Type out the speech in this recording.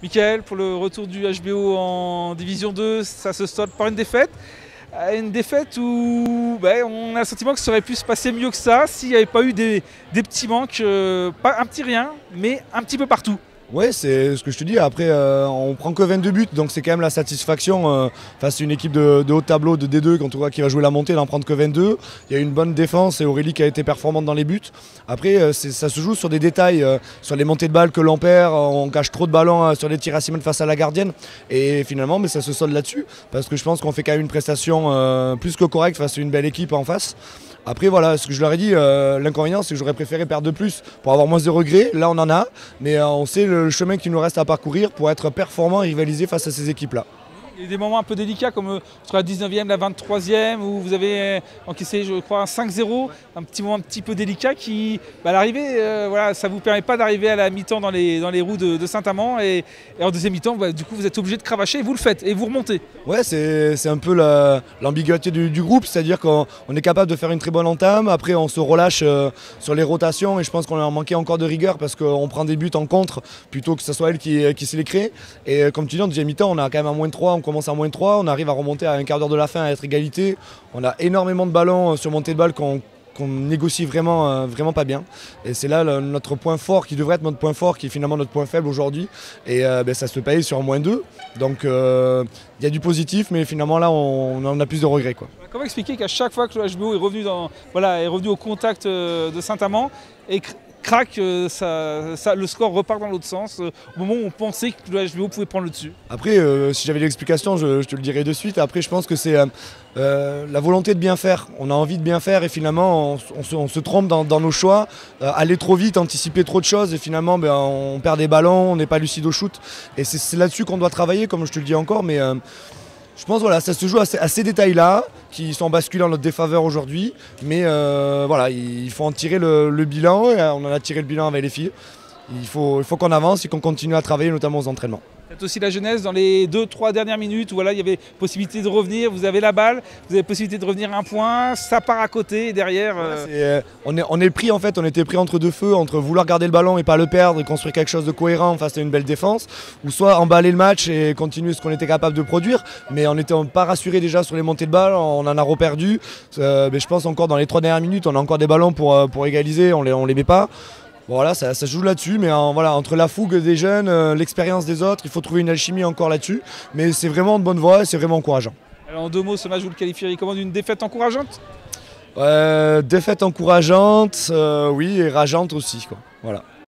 Michael, pour le retour du HBO en Division 2, ça se solde par une défaite. Une défaite où on a le sentiment que ça aurait pu se passer mieux que ça s'il n'y avait pas eu des petits manques, pas un petit rien, mais un petit peu partout. Ouais, c'est ce que je te dis. Après, on prend que 22 buts, donc c'est quand même la satisfaction face à une équipe de haut tableau de D2 quand on voit qui va jouer la montée, d'en prendre que 22. Il y a une bonne défense et Aurélie qui a été performante dans les buts. Après, ça se joue sur des détails, sur les montées de balles que l'on perd, on cache trop de ballons sur les tirs à 6 mètres face à la gardienne. Et finalement, ça se solde là-dessus, parce que je pense qu'on fait quand même une prestation plus que correcte face à une belle équipe en face. Après voilà, ce que je leur ai dit, l'inconvénient c'est que j'aurais préféré perdre de plus pour avoir moins de regrets. Là on en a, mais on sait le chemin qu'il nous reste à parcourir pour être performant et rivaliser face à ces équipes-là. Il y a eu des moments un peu délicats comme sur la 19e, la 23e où vous avez encaissé je crois un 5-0, un petit moment un petit peu délicat qui à l'arrivée, ça ne vous permet pas d'arriver à la mi-temps dans les roues de Saint-Amand et en deuxième mi-temps du coup vous êtes obligé de cravacher, vous le faites et vous remontez. Ouais, c'est un peu l'ambiguïté du groupe, c'est-à-dire qu'on est capable de faire une très bonne entame, après on se relâche sur les rotations et je pense qu'on a manqué encore de rigueur parce qu'on prend des buts en contre plutôt que ce soit elle qui se les crée. Et comme tu dis en deuxième mi-temps on a quand même un -3, on commence à -3, on arrive à remonter à un quart d'heure de la fin à être égalité. On a énormément de ballons sur montée de balle qu'on négocie vraiment pas bien. Et c'est là notre point fort qui devrait être notre point fort, qui est finalement notre point faible aujourd'hui. Et ça se paye sur un -2. Donc il y a du positif, mais finalement là on a plus de regrets, quoi. Comment expliquer qu'à chaque fois que le HBO est revenu au contact de Saint-Amand et crac, le score repart dans l'autre sens, au moment où on pensait que le HBO pouvait prendre le dessus. Après, si j'avais l'explication, je te le dirais de suite. Après, je pense que c'est la volonté de bien faire. On a envie de bien faire et finalement, on se trompe dans nos choix. Aller trop vite, anticiper trop de choses et finalement, on perd des ballons, on n'est pas lucide au shoot. Et c'est là-dessus qu'on doit travailler, comme je te le dis encore. Mais je pense que ça se joue à ces détails-là qui sont basculés en notre défaveur aujourd'hui. Mais il faut en tirer le bilan. Et on en a tiré le bilan avec les filles. Il faut qu'on avance et qu'on continue à travailler, notamment aux entraînements. Peut-être aussi la jeunesse dans les 2-3 dernières minutes où il y avait possibilité de revenir, vous avez la balle, vous avez possibilité de revenir un point, ça part à côté et derrière. On est pris en fait, on était pris entre deux feux, entre vouloir garder le ballon et pas le perdre et construire quelque chose de cohérent face à une belle défense, ou soit emballer le match et continuer ce qu'on était capable de produire, mais on n'était pas rassuré déjà sur les montées de balles, on en a reperdu. Mais je pense encore dans les 3 dernières minutes, on a encore des ballons pour égaliser, on les met pas. Bon, voilà, ça se joue là-dessus, mais entre la fougue des jeunes, l'expérience des autres, il faut trouver une alchimie encore là-dessus. Mais c'est vraiment de bonne voie et c'est vraiment encourageant. Alors en 2 mots, ce match, vous le qualifieriez comment, d'une défaite encourageante ? Défaite encourageante, oui, et rageante aussi, quoi. Voilà.